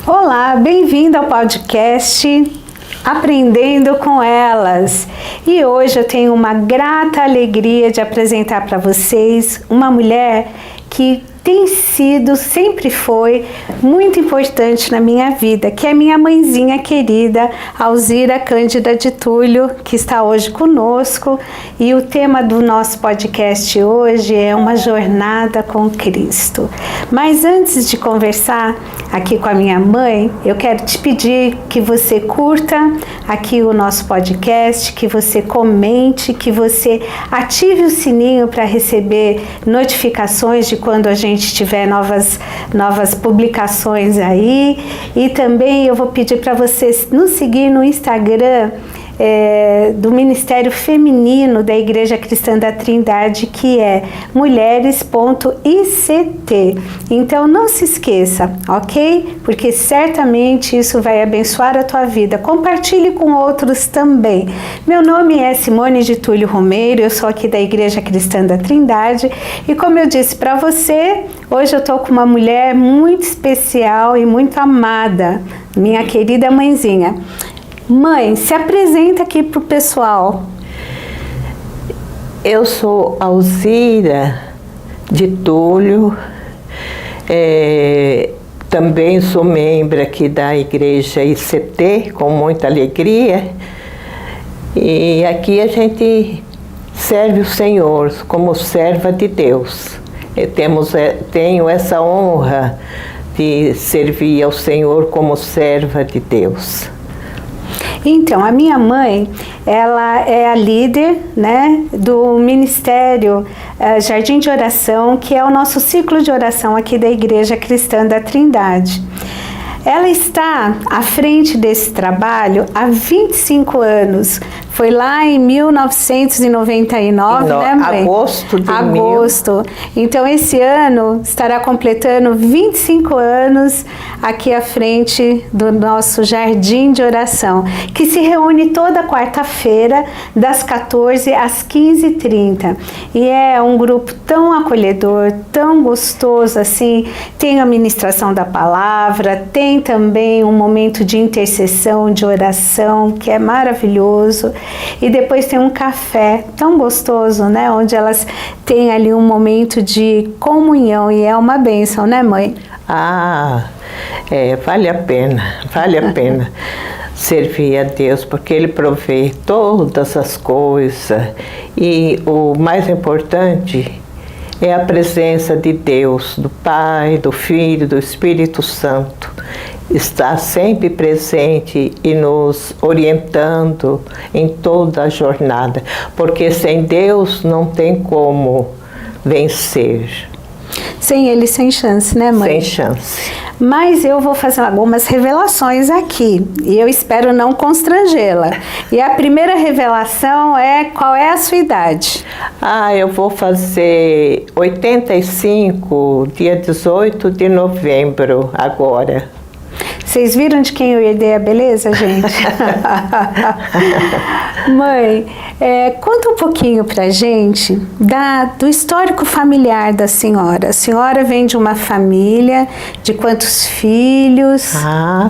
Olá, bem-vindo ao podcast Aprendendo com Elas. E hoje eu tenho uma grata alegria de apresentar para vocês uma mulher que tem sido, sempre foi, muito importante na minha vida, que é minha mãezinha querida, Alzira Cândida de Túlio, que está hoje conosco. E o tema do nosso podcast hoje é uma jornada com Cristo. Mas antes de conversar aqui com a minha mãe, eu quero te pedir que você curta aqui o nosso podcast, que você comente, que você ative o sininho para receber notificações de quando a gente tiver novas publicações aí. E também eu vou pedir para vocês nos seguir no Instagram do Ministério Feminino da Igreja Cristã da Trindade, que é mulheres.ict. Então não se esqueça, ok? Porque certamente isso vai abençoar a tua vida. Compartilhe com outros também. Meu nome é Simone de Túlio Romeiro, eu sou aqui da Igreja Cristã da Trindade e, como eu disse para você, hoje eu estou com uma mulher muito especial e muito amada, minha querida mãezinha. Mãe, se apresenta aqui para o pessoal. Eu sou Alzira de Túlio, também sou membro aqui da Igreja ICT, com muita alegria. E aqui a gente serve o Senhor como serva de Deus. Tenho essa honra de servir ao Senhor como serva de Deus. Então, a minha mãe, ela é a líder, né, do Ministério Jardim de Oração, que é o nosso ciclo de oração aqui da Igreja Cristã da Trindade. Ela está à frente desse trabalho há 25 anos. Foi lá em 1999, né, mãe? Agosto. Então, esse ano estará completando 25 anos aqui à frente do nosso Jardim de Oração, que se reúne toda quarta-feira, das 14 às 15h30. E é um grupo tão acolhedor, tão gostoso assim. Tem a ministração da palavra, tem também um momento de intercessão, de oração, que é maravilhoso. E depois tem um café tão gostoso, né? Onde elas têm ali um momento de comunhão e é uma bênção, né, mãe? Vale a pena servir a Deus, porque Ele provê todas as coisas. E o mais importante é a presença de Deus, do Pai, do Filho, do Espírito Santo. Está sempre presente e nos orientando em toda a jornada, porque sem Deus não tem como vencer. Sem Ele, sem chance, né, mãe? Sem chance. Mas eu vou fazer algumas revelações aqui e eu espero não constrangê-la. E a primeira revelação é: qual é a sua idade? Eu vou fazer 85, dia 18 de novembro, agora. Vocês viram de quem eu herdei a beleza, gente? Mãe, conta um pouquinho pra gente do histórico familiar da senhora. A senhora vem de uma família de quantos filhos?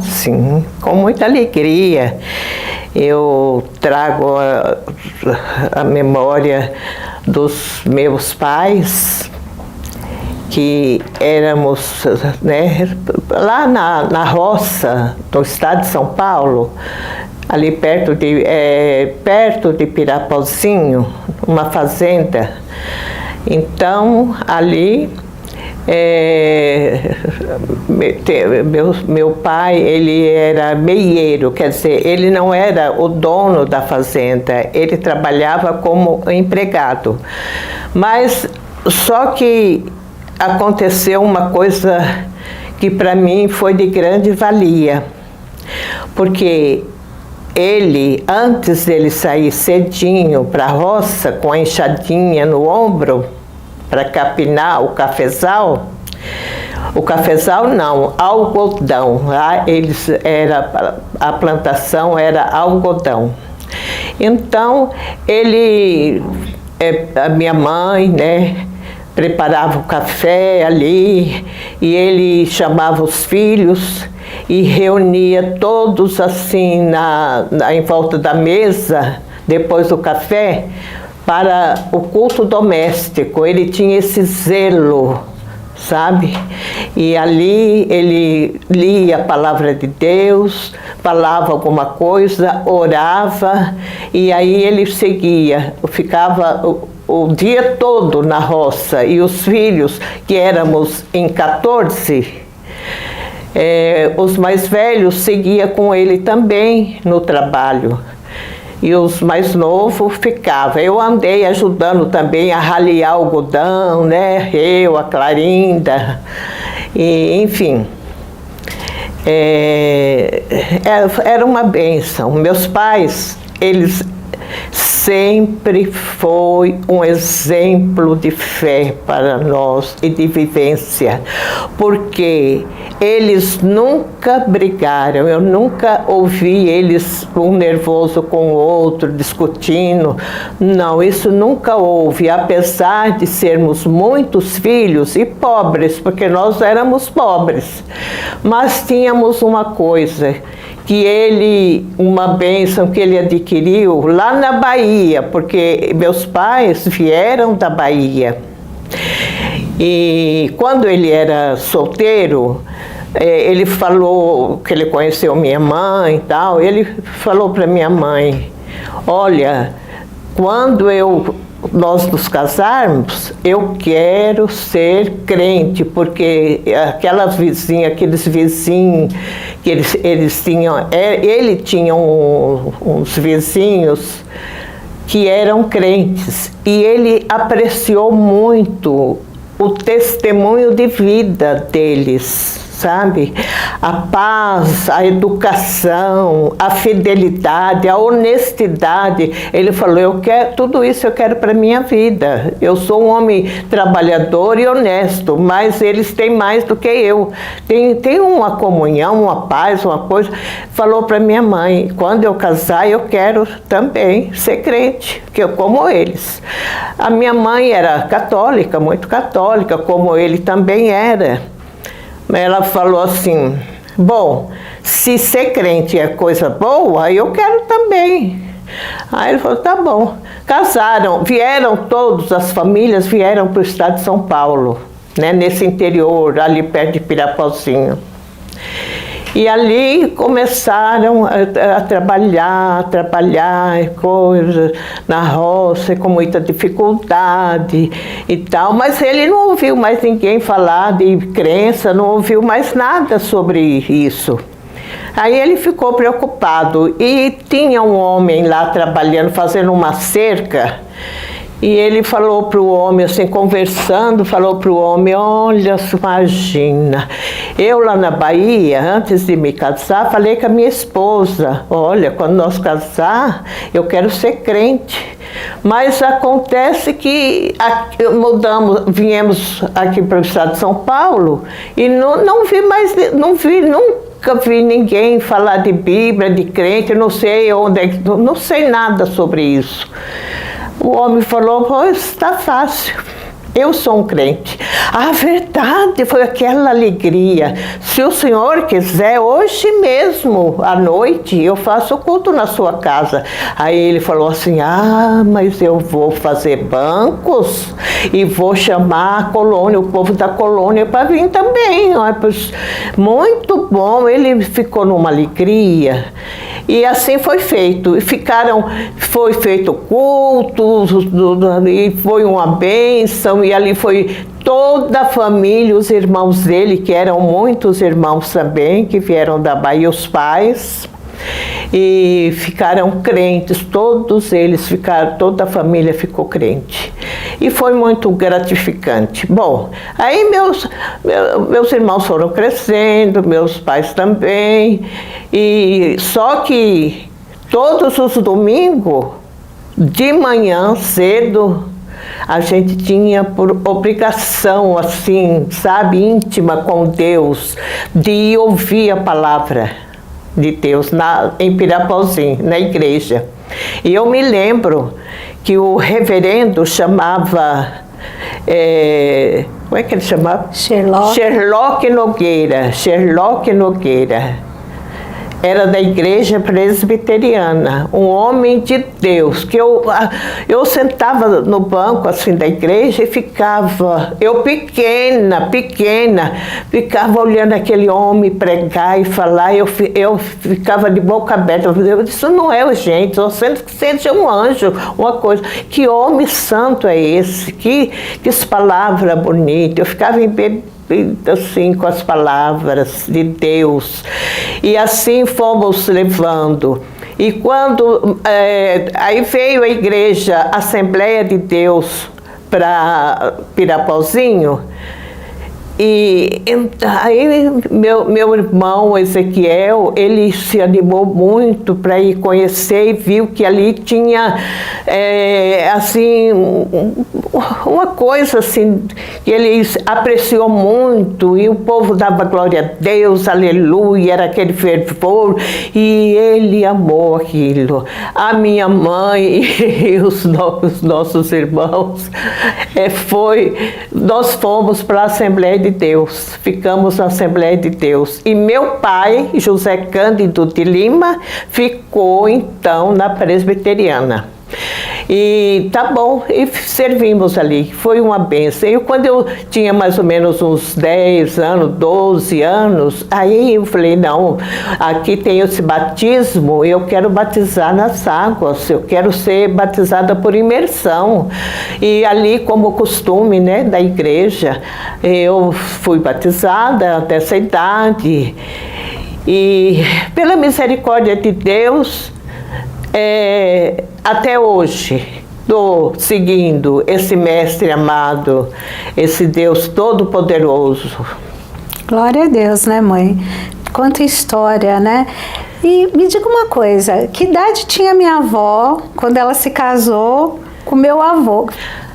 Sim, com muita alegria. Eu trago a memória dos meus pais, que éramos, né, lá na roça do estado de São Paulo, ali perto de Pirapozinho, uma fazenda. Então, ali, meu pai, ele era meieiro, quer dizer, ele não era o dono da fazenda, ele trabalhava como empregado. Mas, só que aconteceu uma coisa que para mim foi de grande valia, porque ele, antes dele sair cedinho para a roça, com a enxadinha no ombro, para capinar o cafezal não, algodão, lá a plantação era algodão. Então, a minha mãe, né, preparava o café ali e ele chamava os filhos e reunia todos assim em volta da mesa, depois do café, para o culto doméstico. Ele tinha esse zelo, sabe? E ali ele lia a palavra de Deus, falava alguma coisa, orava, e aí ele seguia, ficava o dia todo na roça, e os filhos, que éramos em 14, os mais velhos seguiam com ele também no trabalho. E os mais novos ficavam. Eu andei ajudando também a ralear algodão, né? Eu, a Clarinda, e, enfim. Era uma bênção. Meus pais, eles sempre foi um exemplo de fé para nós e de vivência, porque eles nunca brigaram, eu nunca ouvi eles um nervoso com o outro, discutindo. Não, isso nunca houve, apesar de sermos muitos filhos e pobres, porque nós éramos pobres, mas tínhamos uma coisa, que uma bênção que ele adquiriu lá na Bahia, porque meus pais vieram da Bahia. E quando ele era solteiro, ele falou que ele conheceu minha mãe e tal, ele falou para minha mãe: olha, quando nós nos casarmos, eu quero ser crente, porque aqueles vizinhos que eles tinham, ele tinha uns vizinhos que eram crentes, e ele apreciou muito o testemunho de vida deles, sabe? A paz, a educação, a fidelidade, a honestidade. Ele falou: tudo isso eu quero para minha vida. Eu sou um homem trabalhador e honesto, mas eles têm mais do que eu. Tem uma comunhão, uma paz, uma coisa. Falou para minha mãe: quando eu casar, eu quero também ser crente, como eles. A minha mãe era católica, muito católica, como ele também era. Ela falou assim: bom, se ser crente é coisa boa, eu quero também. Aí ele falou: tá bom. Casaram, vieram todas as famílias, vieram para o estado de São Paulo, né, nesse interior, ali perto de Pirapozinho. E ali começaram a trabalhar coisas na roça, com muita dificuldade e tal, mas ele não ouviu mais ninguém falar de crença, não ouviu mais nada sobre isso. Aí ele ficou preocupado, e tinha um homem lá trabalhando, fazendo uma cerca. E ele falou para o homem, assim, conversando, falou para o homem: olha, imagina, eu lá na Bahia, antes de me casar, falei com a minha esposa: olha, quando nós casar, eu quero ser crente. Mas acontece que viemos aqui para o estado de São Paulo, e não vi nunca vi ninguém falar de Bíblia, de crente, não sei não sei nada sobre isso. O homem falou: pois está fácil, eu sou um crente. A verdade, foi aquela alegria. Se o senhor quiser, hoje mesmo, à noite, eu faço culto na sua casa. Aí ele falou assim: mas eu vou fazer bancos e vou chamar a colônia, o povo da colônia, para vir também. Muito bom, ele ficou numa alegria. E assim foi feito. Foi feito culto, e foi uma bênção, e ali foi toda a família, os irmãos dele, que eram muitos irmãos também, que vieram da Bahia, os pais, e ficaram crentes, todos eles ficaram, toda a família ficou crente. E foi muito gratificante. Bom, aí meus irmãos foram crescendo, meus pais também, e só que todos os domingos, de manhã cedo, a gente tinha por obrigação, assim, sabe, íntima com Deus, de ouvir a palavra de Deus em Pirapozinho, na igreja. E eu me lembro que o reverendo chamava como é que ele chamava? Sherlock. Sherlock Nogueira. Sherlock Nogueira. Era da igreja presbiteriana, um homem de Deus, que eu sentava no banco assim da igreja e ficava, eu pequena, ficava olhando aquele homem pregar e falar, eu ficava de boca aberta, eu disse, isso não é gente, eu sinto que seja um anjo, uma coisa, que homem santo é esse, que palavra bonita, eu ficava assim, com as palavras de Deus, e assim fomos levando. E quando aí veio a igreja Assembleia de Deus para Pirapozinho, e aí meu irmão Ezequiel, ele se animou muito para ir conhecer e viu que ali tinha assim uma coisa assim que ele apreciou muito, e o povo dava glória a Deus, aleluia, era aquele fervor, e ele amou aquilo. A minha mãe e os nossos irmãos nós fomos para a Assembleia de Deus, ficamos na Assembleia de Deus, e meu pai, José Cândido de Lima, ficou então na presbiteriana. E tá bom, e servimos ali, foi uma bênção. E quando eu tinha mais ou menos uns 10 anos, 12 anos, aí eu falei, não, aqui tem esse batismo, eu quero batizar nas águas, eu quero ser batizada por imersão. E ali, como costume, né, da igreja, eu fui batizada dessa idade, e pela misericórdia de Deus, até hoje, estou seguindo esse mestre amado, esse Deus todo-poderoso. Glória a Deus, né, mãe? Quanta história, né? E me diga uma coisa, que idade tinha minha avó quando ela se casou com meu avô?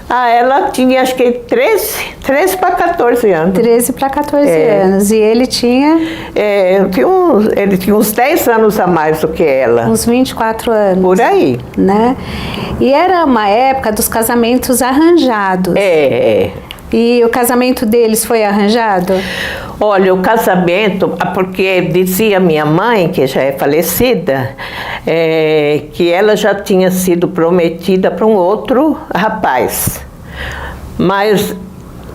Ela tinha acho que 13 para 14 anos. 13 para 14 anos. E ele tinha? Ele tinha uns 10 anos a mais do que ela. Uns 24 anos. Por aí. Né? E era uma época dos casamentos arranjados. E o casamento deles foi arranjado? Olha, o casamento, porque dizia minha mãe, que já é falecida, que ela já tinha sido prometida para um outro rapaz. Mas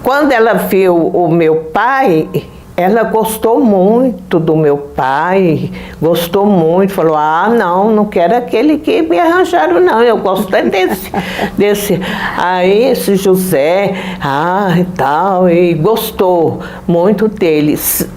quando ela viu o meu pai, ela gostou muito do meu pai, gostou muito, falou, não quero aquele que me arranjaram, não, eu gosto desse. Aí esse José, e tal, e gostou muito deles.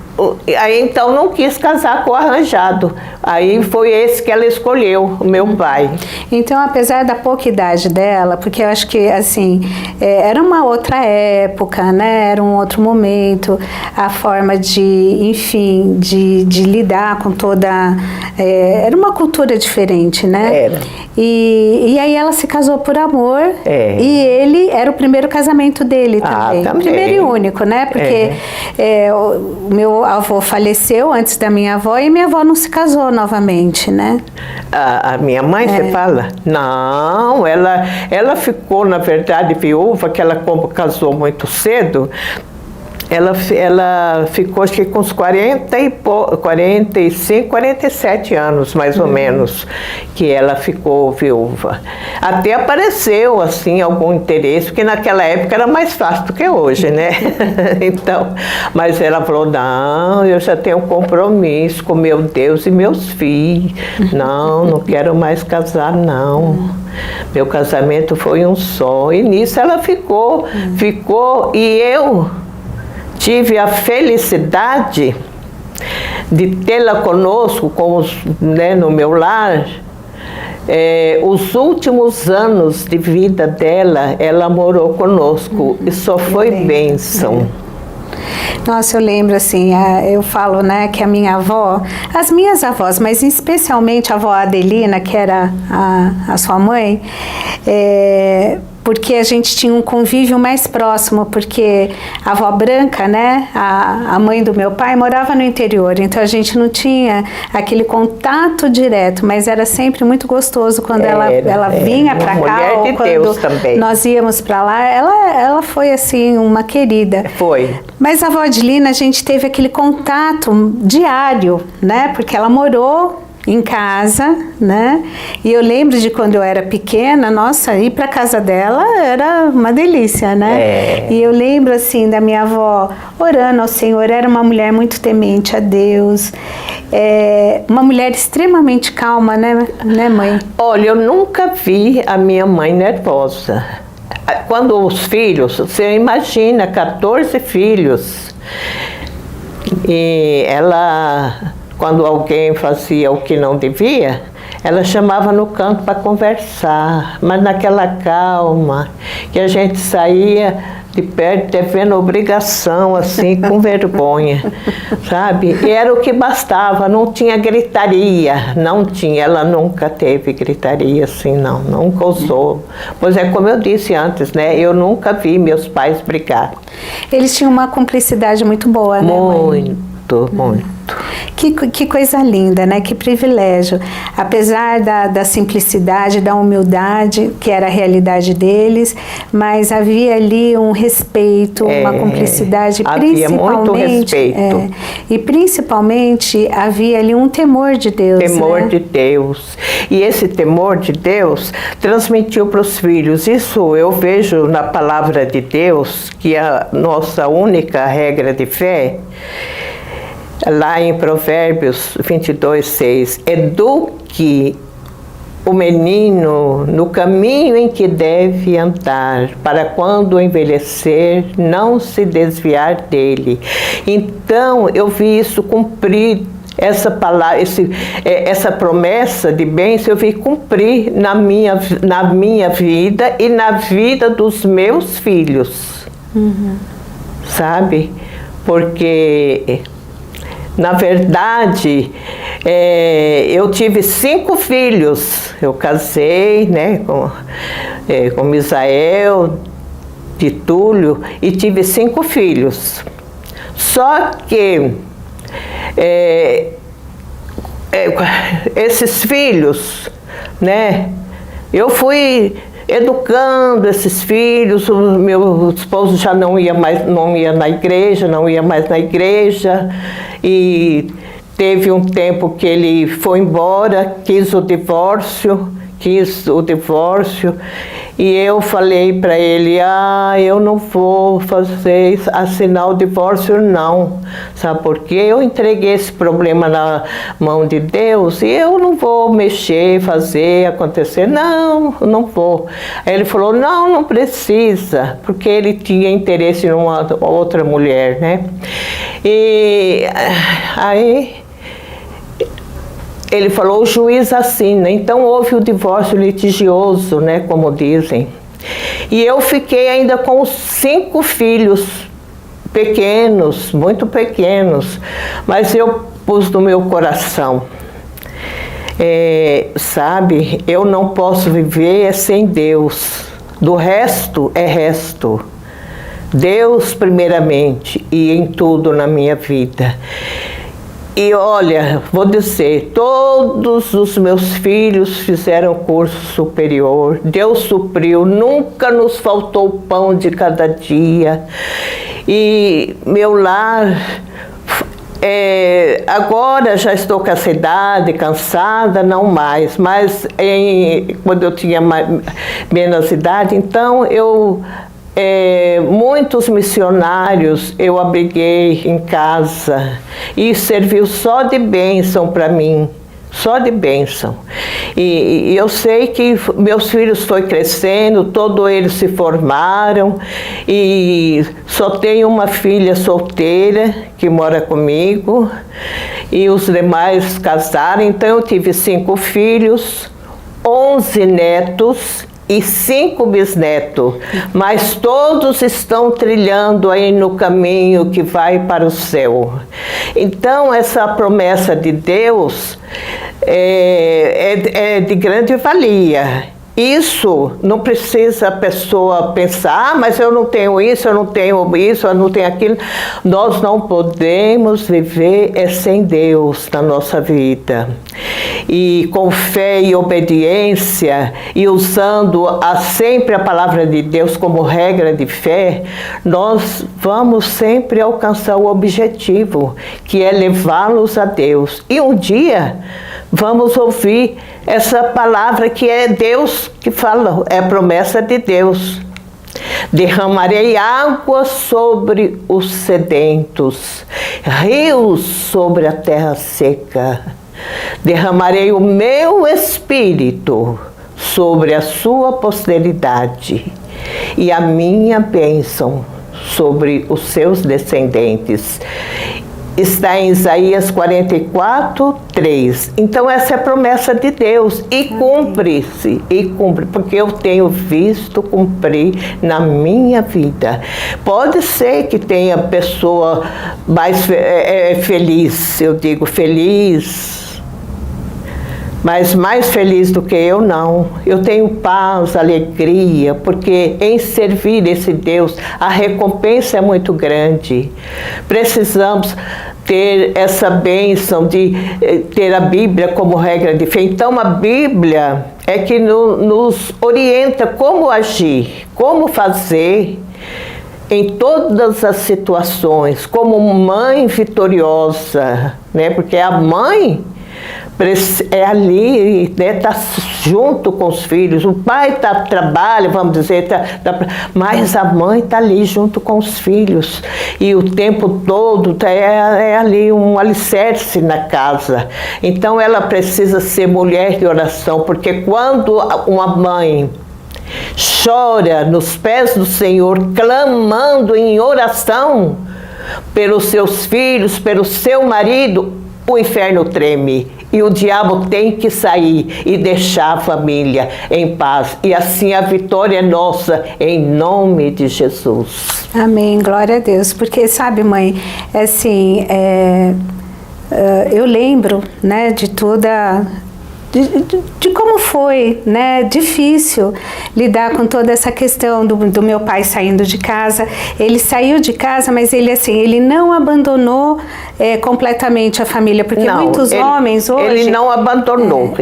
Aí então não quis casar com o arranjado. Aí foi esse que ela escolheu, o meu pai. Então, apesar da pouca idade dela, porque eu acho que assim, era uma outra época, né? Era um outro momento, a forma de, enfim, de lidar com toda... era uma cultura diferente, né? Era. E aí ela se casou por amor, e ele era o primeiro casamento dele também. Também. Primeiro e único, né? Porque o meu avô faleceu antes da minha avó e minha avó não se casou novamente, né? A minha mãe, você fala? Não, ela ficou, na verdade, viúva, que ela como casou muito cedo. Ela ficou acho que com uns 45, 47 anos, mais ou menos, que ela ficou viúva. Até apareceu, assim, algum interesse, porque naquela época era mais fácil do que hoje, né? Então, mas ela falou, não, eu já tenho um compromisso com meu Deus e meus filhos. Não quero mais casar, não. Meu casamento foi um só. E nisso ela ficou, e eu tive a felicidade de tê-la conosco, no meu lar. Os últimos anos de vida dela, ela morou conosco e só foi bênção. Nossa, eu lembro assim, eu falo, né, que a minha avó, as minhas avós, mas especialmente a avó Adelina, que era a sua mãe, porque a gente tinha um convívio mais próximo, porque a avó Branca, né, a mãe do meu pai, morava no interior, então a gente não tinha aquele contato direto, mas era sempre muito gostoso quando ela vinha para cá, ou quando Deus também. Nós íamos para lá, ela foi assim uma querida. Foi. Mas a avó Adilina, a gente teve aquele contato diário, né, porque ela morou em casa, né? E eu lembro de quando eu era pequena, nossa, ir para casa dela era uma delícia, né? E eu lembro assim da minha avó orando ao Senhor, era uma mulher muito temente a Deus, uma mulher extremamente calma, né, mãe? Olha, eu nunca vi a minha mãe nervosa. Quando os filhos, você imagina, 14 filhos, e ela, quando alguém fazia o que não devia, ela chamava no canto para conversar, mas naquela calma, que a gente saía de perto devendo obrigação, assim, com vergonha, sabe? E era o que bastava, não tinha gritaria, não tinha, ela nunca teve gritaria assim, não, nunca usou. Pois é, como eu disse antes, né, eu nunca vi meus pais brigar. Eles tinham uma cumplicidade muito boa, né, mãe? Muito. Que coisa linda, né? Que privilégio. Apesar da simplicidade, da humildade, que era a realidade deles, mas havia ali um respeito, uma cumplicidade. Havia muito respeito. E principalmente havia ali um temor de Deus. Temor de Deus. E esse temor de Deus transmitiu para os filhos. Isso eu vejo na palavra de Deus, que é a nossa única regra de fé. Lá em Provérbios 22:6, eduque o menino no caminho em que deve andar, para quando envelhecer não se desviar dele. Então eu vi isso cumprir, essa palavra, essa promessa de bênção eu vi cumprir na minha vida e na vida dos meus filhos. Sabe? Porque na verdade, eu tive 5 filhos. Eu casei, né, com Misael, de Túlio, e tive 5 filhos. Só que esses filhos, né, eu fui educando esses filhos. O meu esposo já não ia mais na igreja, e teve um tempo que ele foi embora, quis o divórcio, e eu falei para ele, eu não vou assinar o divórcio não, sabe por quê? Eu entreguei esse problema na mão de Deus e eu não vou mexer, fazer acontecer, não vou. Aí ele falou, não precisa, porque ele tinha interesse em uma outra mulher, né? E aí ele falou, o juiz assina. Então houve o divórcio litigioso, né, como dizem. E eu fiquei ainda com os 5 filhos pequenos, muito pequenos, mas eu pus no meu coração, sabe, eu não posso viver sem Deus, do resto é resto. Deus primeiramente e em tudo na minha vida. E olha, vou dizer, todos os meus filhos fizeram curso superior, Deus supriu, nunca nos faltou o pão de cada dia. E meu lar, agora já estou com essa idade, cansada, não mais, mas quando eu tinha menos idade, então muitos missionários eu abriguei em casa e serviu só de bênção para mim, só de bênção. E eu sei que meus filhos foram crescendo, todos eles se formaram e só tenho uma filha solteira que mora comigo e os demais casaram. Então eu tive 5 filhos, 11 netos e 5 bisnetos, mas todos estão trilhando aí no caminho que vai para o céu. Então essa promessa de Deus é de grande valia. Isso não precisa a pessoa pensar, mas eu não tenho isso, eu não tenho isso, eu não tenho aquilo. Nós não podemos viver sem Deus na nossa vida. E com fé e obediência, e usando sempre a palavra de Deus como regra de fé, nós vamos sempre alcançar o objetivo, que é levá-los a Deus. E um dia vamos ouvir essa palavra que é Deus que fala, é a promessa de Deus. Derramarei água sobre os sedentos, rios sobre a terra seca. Derramarei o meu espírito sobre a sua posteridade e a minha bênção sobre os seus descendentes. Está em Isaías 44, 3. Então essa é a promessa de Deus e cumpre-se, porque eu tenho visto cumprir na minha vida. Pode ser que tenha pessoa mais feliz, eu digo feliz, mas mais feliz do que eu, não. Eu tenho paz, alegria, porque em servir esse Deus, a recompensa é muito grande. Precisamos ter essa bênção de ter a Bíblia como regra de fé. Então, a Bíblia é que nos orienta como agir, como fazer em todas as situações, como mãe vitoriosa, né? Porque a mãe é ali, né, tá junto com os filhos. O pai trabalha, vamos dizer, mas a mãe está ali junto com os filhos. E o tempo todo é ali um alicerce na casa. Então ela precisa ser mulher de oração, porque quando uma mãe chora nos pés do Senhor, clamando em oração pelos seus filhos, pelo seu marido, o inferno treme e o diabo tem que sair e deixar a família em paz. E assim a vitória é nossa, em nome de Jesus. Amém, glória a Deus. Porque sabe, mãe, assim, eu lembro, né, de toda... De como foi, né, difícil lidar com toda essa questão do meu pai saindo de casa. Ele saiu de casa, mas ele não abandonou completamente a família, porque muitos homens hoje... Ele não abandonou,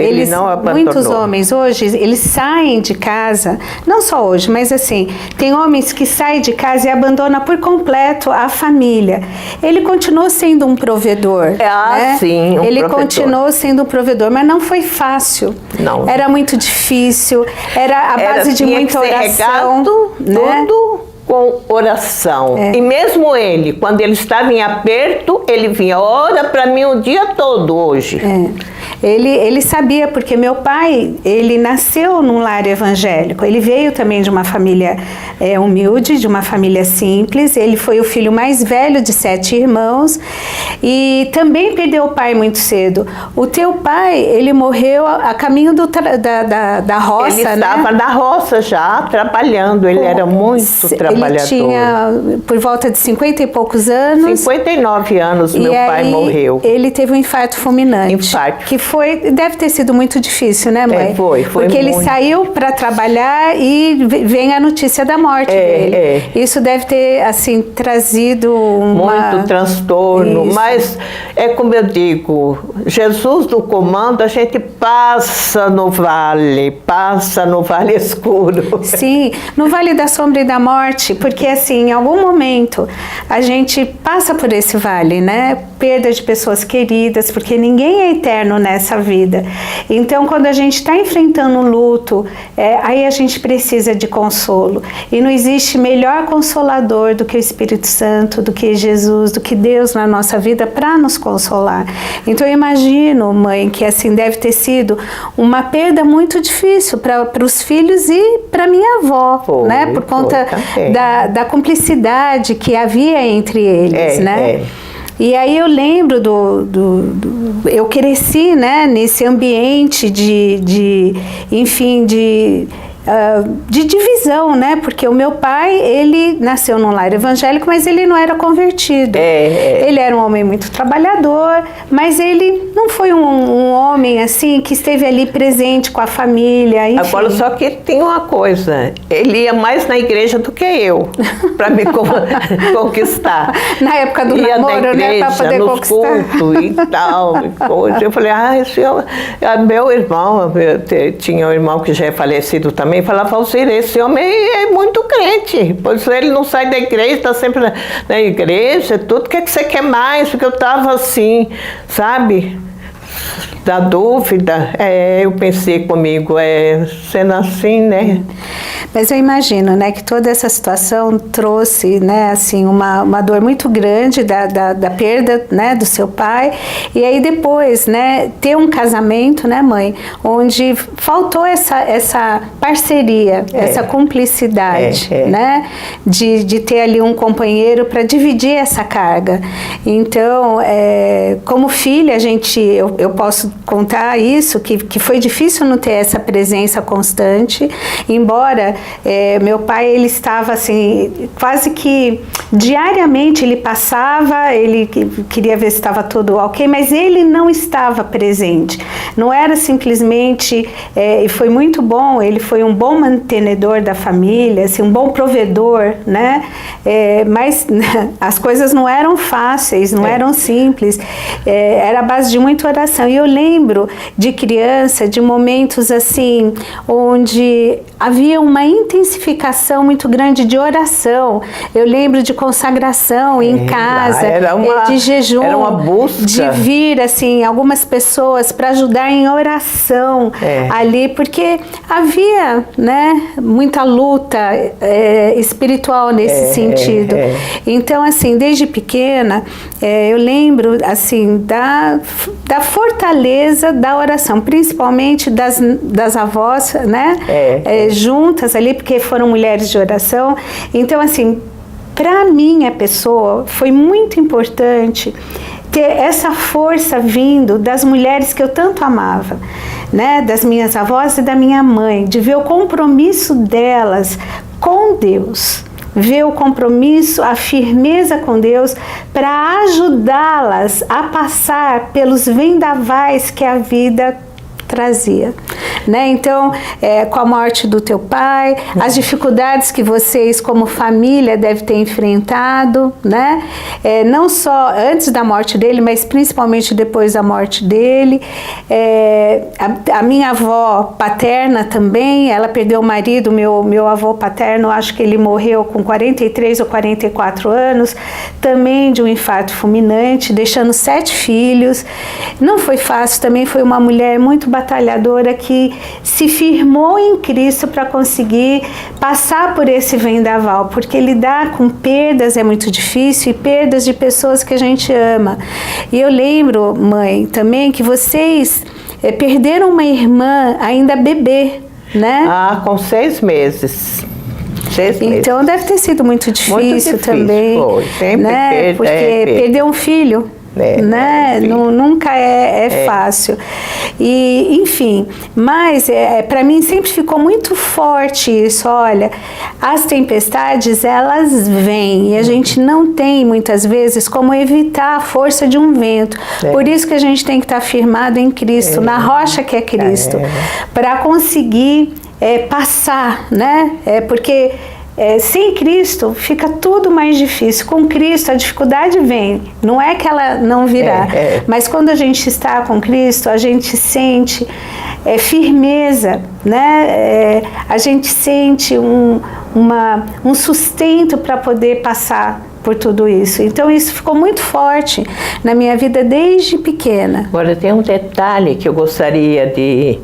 Muitos homens hoje, eles saem de casa, não só hoje, mas assim, tem homens que saem de casa e abandonam por completo a família. Ele continuou sendo um provedor, né? Sim, ele continuou sendo um provedor, mas não foi fácil. Não. Era muito difícil, era a base de muita oração, né? Tudo com oração. E mesmo ele, quando ele estava em aperto, ele vinha, ora para mim o dia todo hoje. Ele sabia, porque meu pai, ele nasceu num lar evangélico. Ele veio também de uma família humilde, de uma família simples. Ele foi o filho mais velho de 7 irmãos e também perdeu o pai muito cedo. O teu pai, ele morreu a caminho da roça, ele estava na roça já, trabalhando. Ele era muito trabalhador. Ele tinha por volta de 50 e poucos anos. 59 anos meu pai morreu. Ele teve um infarto fulminante. Que deve ter sido muito difícil, né, mãe? Foi porque ele saiu para trabalhar e vem a notícia da morte dele. Isso deve ter, assim, trazido muito transtorno. Isso. Mas é como eu digo, Jesus no comando, a gente passa no vale escuro. Sim, no vale da sombra e da morte, porque assim, em algum momento a gente passa por esse vale, né? Perda de pessoas queridas, porque ninguém é eterno nessa vida. Então, quando a gente está enfrentando um luto, aí a gente precisa de consolo. E não existe melhor consolador do que o Espírito Santo, do que Jesus, do que Deus na nossa vida para nos consolar. Então, eu imagino, mãe, que assim deve ter sido uma perda muito difícil para os filhos e para minha avó, né? Por conta da cumplicidade que havia entre eles, né? E aí eu lembro eu cresci, né, nesse ambiente enfim, de divisão, né? Porque o meu pai, ele nasceu num lar evangélico, mas ele não era convertido. Ele era um homem muito trabalhador, mas ele não foi um homem assim que esteve ali presente com a família, enfim. Agora, só que tem uma coisa, ele ia mais na igreja do que eu, para me conquistar. Na época do namoro, na igreja, né? Para poder nos conquistar. cultos e tal. Eu falei, esse homem... Meu irmão, tinha um irmão que já é falecido também, falava, Alzira, esse homem é muito crente, pois ele não sai da igreja, está sempre na igreja, tudo, o que você quer mais? Porque eu estava assim, sabe? Da dúvida, eu pensei comigo, sendo assim, né? Mas eu imagino, né, que toda essa situação trouxe, né, assim, uma dor muito grande da perda, né, do seu pai. E aí depois, né, ter um casamento, né, mãe, onde faltou essa parceria, essa cumplicidade, né, de ter ali um companheiro para dividir essa carga. Então, como filha, eu posso contar isso, que foi difícil não ter essa presença constante, embora meu pai, ele estava assim, quase que diariamente ele passava, ele queria ver se estava tudo ok, mas ele não estava presente, não era simplesmente, e foi muito bom, ele foi um bom mantenedor da família, assim, um bom provedor, né, mas as coisas não eram fáceis, não eram simples, era a base de muita oração. E eu lembro de criança, de momentos assim, onde havia uma intensificação muito grande de oração. Eu lembro de consagração em casa, de jejum, era uma busca. De vir assim, algumas pessoas para ajudar em oração ali, porque havia, né, muita luta espiritual nesse sentido. Então, assim, desde pequena, eu lembro assim da fortaleza da oração, principalmente das avós, né, juntas ali, porque foram mulheres de oração. Então, assim, para minha pessoa foi muito importante ter essa força vindo das mulheres que eu tanto amava, né, das minhas avós e da minha mãe, de ver o compromisso delas com Deus, ver o compromisso, a firmeza com Deus, para ajudá-las a passar pelos vendavais que a vida trazia, né? Então, com a morte do teu pai, as dificuldades que vocês como família devem ter enfrentado, né? Não só antes da morte dele, mas principalmente depois da morte dele. A minha avó paterna também, ela perdeu o marido, meu avô paterno, acho que ele morreu com 43 ou 44 anos, também de um infarto fulminante, deixando 7 filhos. Não foi fácil, também foi uma mulher muito batalhadora que se firmou em Cristo para conseguir passar por esse vendaval, porque lidar com perdas é muito difícil, e perdas de pessoas que a gente ama. E eu lembro, mãe, também que vocês perderam uma irmã ainda bebê, né? Com 6 meses. 6 meses. Então deve ter sido muito difícil também, foi. Sempre né? Porque perder um filho, né? Nunca é fácil. E, enfim, mas para mim sempre ficou muito forte isso. Olha, as tempestades, elas vêm e a gente não tem muitas vezes como evitar a força de um vento. Por isso que a gente tem que estar firmado em Cristo, na rocha que é Cristo, para conseguir passar, né? Porque sem Cristo fica tudo mais difícil. Com Cristo a dificuldade vem, não é que ela não virá, mas quando a gente está com Cristo, a gente sente firmeza, né? A gente sente um sustento para poder passar por tudo isso. Então isso ficou muito forte na minha vida desde pequena. Agora tem um detalhe que eu gostaria de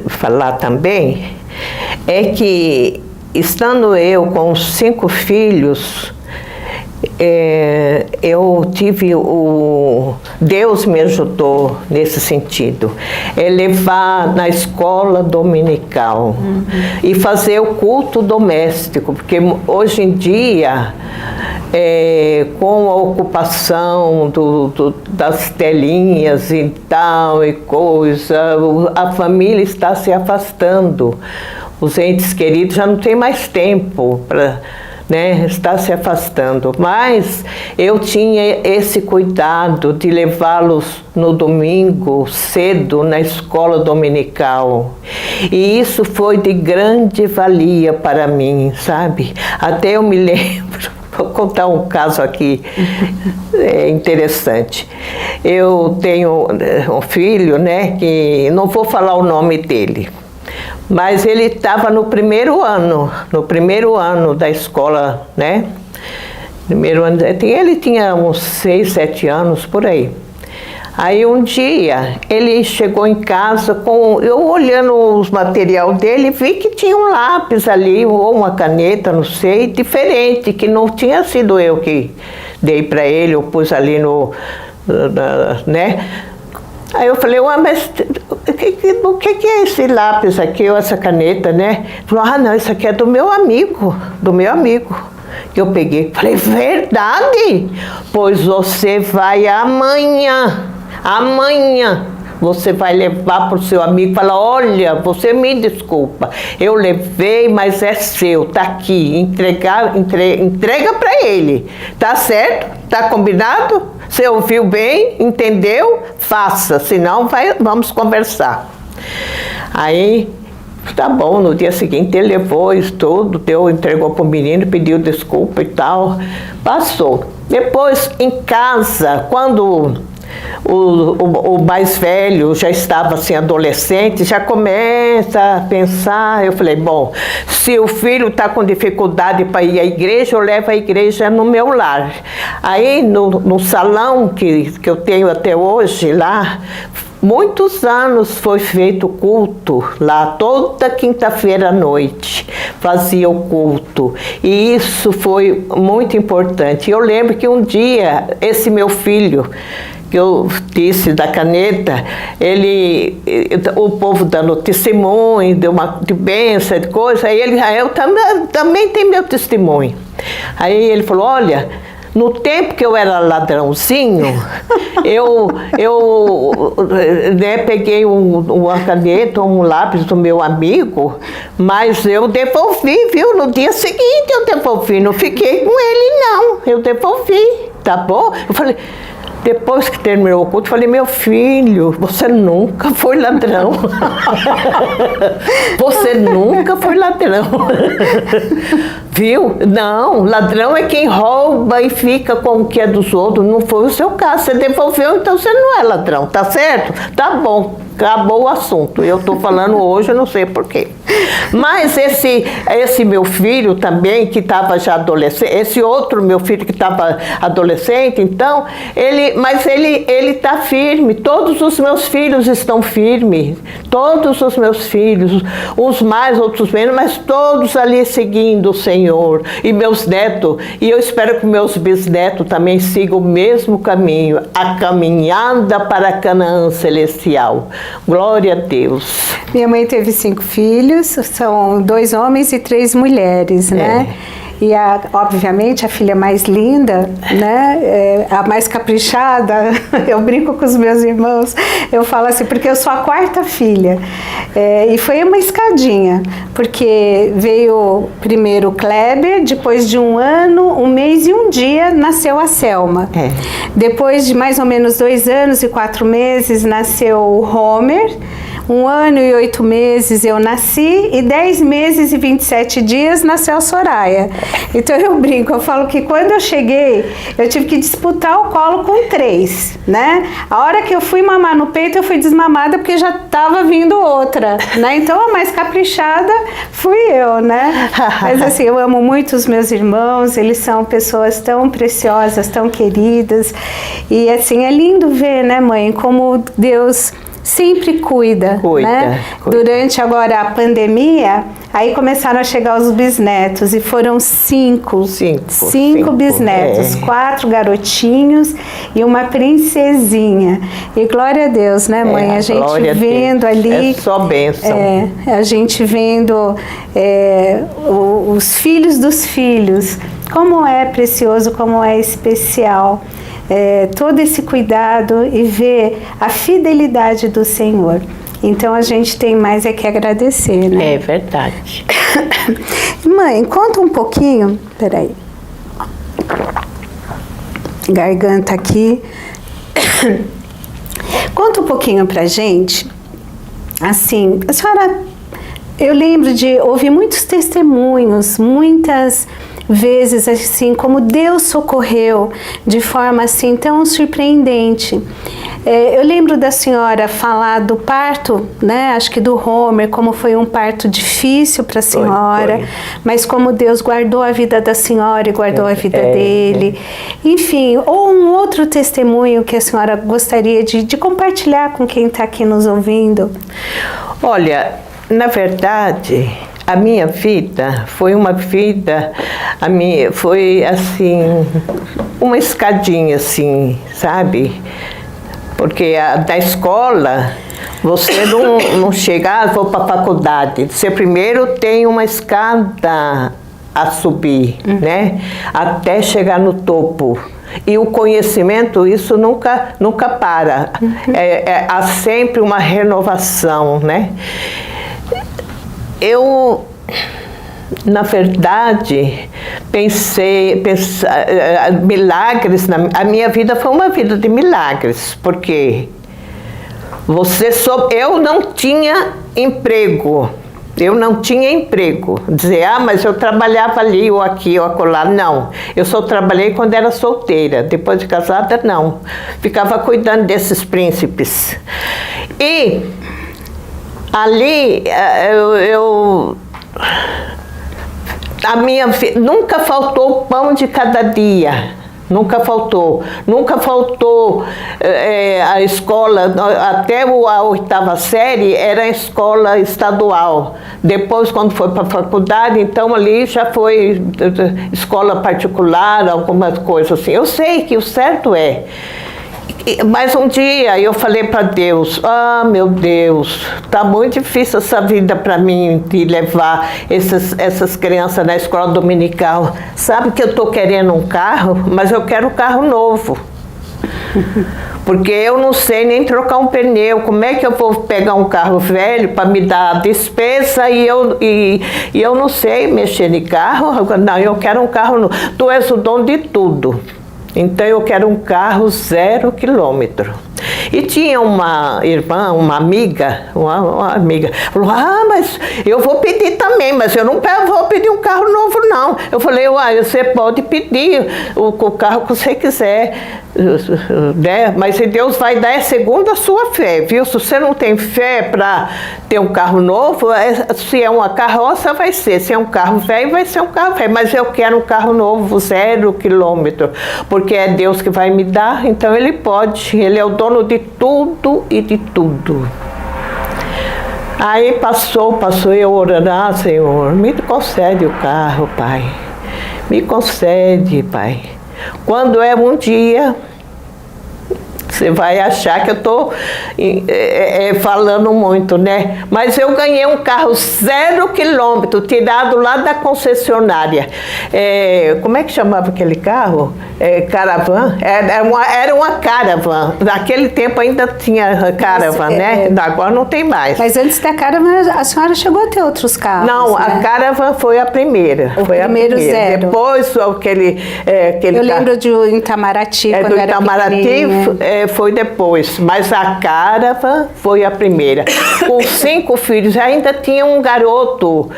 falar também, é que estando eu com 5 filhos, eu tive Deus me ajudou nesse sentido, levar na escola dominical e fazer o culto doméstico, porque hoje em dia, com a ocupação das telinhas e tal e coisa, a família está se afastando. os entes queridos já não tem mais tempo para, né, estar se afastando. Mas eu tinha esse cuidado de levá-los no domingo cedo na escola dominical. E isso foi de grande valia para mim, sabe? Até eu me lembro, vou contar um caso aqui interessante. Eu tenho um filho, né, que não vou falar o nome dele, mas ele estava no primeiro ano da escola, né? Primeiro ano, ele tinha uns 6, 7 anos, por aí. Aí um dia ele chegou em casa, eu olhando os material dele, vi que tinha um lápis ali, ou uma caneta, não sei, diferente, que não tinha sido eu que dei para ele, eu pus ali né? Aí eu falei, ué, mas o que é esse lápis aqui, ou essa caneta, né? Ele falou, ah, não, isso aqui é do meu amigo. Eu peguei, falei, verdade? Pois você vai amanhã, você vai levar para o seu amigo e falar, olha, você me desculpa, eu levei, mas é seu, tá aqui, entrega para ele, tá certo? Tá combinado? Você ouviu bem, entendeu? Faça, senão vamos conversar. Aí, tá bom, no dia seguinte ele levou isso tudo, entregou para o menino, pediu desculpa e tal, passou. Depois, em casa, quando o mais velho já estava assim, adolescente, já começa a pensar, eu falei, bom, se o filho está com dificuldade para ir à igreja, eu levo a igreja no meu lar. Aí no salão que eu tenho até hoje lá, muitos anos foi feito culto lá, toda quinta-feira à noite fazia o culto, e isso foi muito importante. Eu lembro que um dia, esse meu filho, que eu disse da caneta, o povo dando testemunho, de bênção, de coisa, aí eu também tenho meu testemunho. Aí ele falou, olha, no tempo que eu era ladrãozinho, eu né, peguei uma caneta, um lápis do meu amigo, mas eu devolvi, viu? No dia seguinte eu devolvi, não fiquei com ele não, eu devolvi, tá bom? Eu falei, depois que terminou o culto, eu falei, meu filho, você nunca foi ladrão. Você nunca foi ladrão. Viu? Não, ladrão é quem rouba e fica com o que é dos outros. Não foi o seu caso, você devolveu, então você não é ladrão, tá certo? Tá bom, acabou o assunto. Eu estou falando hoje, eu não sei porquê. Mas esse meu filho também, que estava já adolescente, esse outro meu filho que estava adolescente, então, ele está firme, todos os meus filhos estão firmes, todos os meus filhos, uns mais, outros menos, mas todos ali seguindo o Senhor, e meus netos, e eu espero que meus bisnetos também sigam o mesmo caminho, a caminhada para Canaã celestial. Glória a Deus. Minha mãe teve 5 filhos, são 2 homens e 3 mulheres, né? E obviamente a filha mais linda, né, a mais caprichada, eu brinco com os meus irmãos, eu falo assim, porque eu sou a 4ª filha, e foi uma escadinha, porque veio primeiro o Kleber, depois de 1 ano, 1 mês e 1 dia nasceu a Selma. Depois de mais ou menos 2 anos e 4 meses nasceu o Homer. 1 ano e 8 meses eu nasci, e 10 meses e 27 dias nasceu a Soraya. Então eu brinco, eu falo que quando eu cheguei, eu tive que disputar o colo com 3, né? A hora que eu fui mamar no peito, eu fui desmamada porque já estava vindo outra, né? Então a mais caprichada fui eu, né? Mas assim, eu amo muito os meus irmãos, eles são pessoas tão preciosas, tão queridas, e assim, é lindo ver, né, mãe, como Deus sempre cuida, né? Durante agora a pandemia, aí começaram a chegar os bisnetos, e foram 5 bisnetos, 4 garotinhos e uma princesinha. E glória a Deus, né, mãe? A gente vendo ali... É só bênção. A gente vendo os filhos dos filhos, como é precioso, como é especial. Todo esse cuidado, e ver a fidelidade do Senhor. Então a gente tem mais é que agradecer, né? É verdade. Mãe, conta um pouquinho, peraí, garganta aqui. Conta um pouquinho pra gente, assim, a senhora, eu lembro de ouvir muitos testemunhos, muitas vezes, assim, como Deus socorreu de forma assim tão surpreendente. Eu lembro da senhora falar do parto, né? Acho que do Homer, como foi um parto difícil para a senhora, foi. Mas como Deus guardou a vida da senhora e guardou a vida dele. Enfim, ou um outro testemunho que a senhora gostaria de compartilhar com quem está aqui nos ouvindo? Olha, na verdade, a minha vida foi uma vida, foi assim, uma escadinha assim, sabe? Porque da escola, você não chega, vou para a faculdade. Você primeiro tem uma escada a subir, né? Até chegar no topo. E o conhecimento, isso nunca para. Há sempre uma renovação, né? Eu, na verdade, pensei milagres, a minha vida foi uma vida de milagres, porque eu não tinha emprego, dizer, mas eu trabalhava ali ou aqui ou acolá, não, eu só trabalhei quando era solteira, depois de casada não, ficava cuidando desses príncipes, e ali nunca faltou o pão de cada dia, nunca faltou a escola, até a 8ª série era escola estadual, depois quando foi para a faculdade, então ali já foi escola particular, alguma coisa assim. Eu sei que o certo mas um dia eu falei para Deus, meu Deus, tá muito difícil essa vida para mim de levar essas crianças na escola dominical. Sabe que eu tô querendo um carro, mas eu quero um carro novo. Porque eu não sei nem trocar um pneu. Como é que eu vou pegar um carro velho para me dar a despesa e eu não sei mexer em carro? Não, eu quero um carro novo. Tu és o dono de tudo. Então eu quero um carro 0 quilômetro. E tinha uma irmã, uma amiga, falou, mas eu vou pedir também, mas eu não vou pedir um carro novo não. Eu falei, você pode pedir o carro que você quiser, né? Mas se Deus vai dar segundo a sua fé, viu? Se você não tem fé para ter um carro novo, se é uma carroça vai ser, se é um carro velho vai ser um carro velho, mas eu quero um carro novo, 0 quilômetro, porque é Deus que vai me dar, então Ele pode, Ele é o dono de tudo e de tudo. Aí passou eu orando, Senhor, me concede o carro, Pai. Me concede, Pai. Quando é um dia, você vai achar que eu estou falando muito, né? Mas eu ganhei um carro 0 quilômetro, tirado lá da concessionária. Como é que chamava aquele carro? Caravan? Era uma Caravan. Naquele tempo ainda tinha Caravan, né? Agora não tem mais. Mas antes da Caravan, a senhora chegou a ter outros carros? Não, né? A Caravan foi a primeira. Foi primeiro a primeira. 0. Depois aquele eu lembro de Itamaraty, quando do era Itamaraty foi depois, mas a Caravan foi a primeira. Com 5 filhos, ainda tinha um garoto,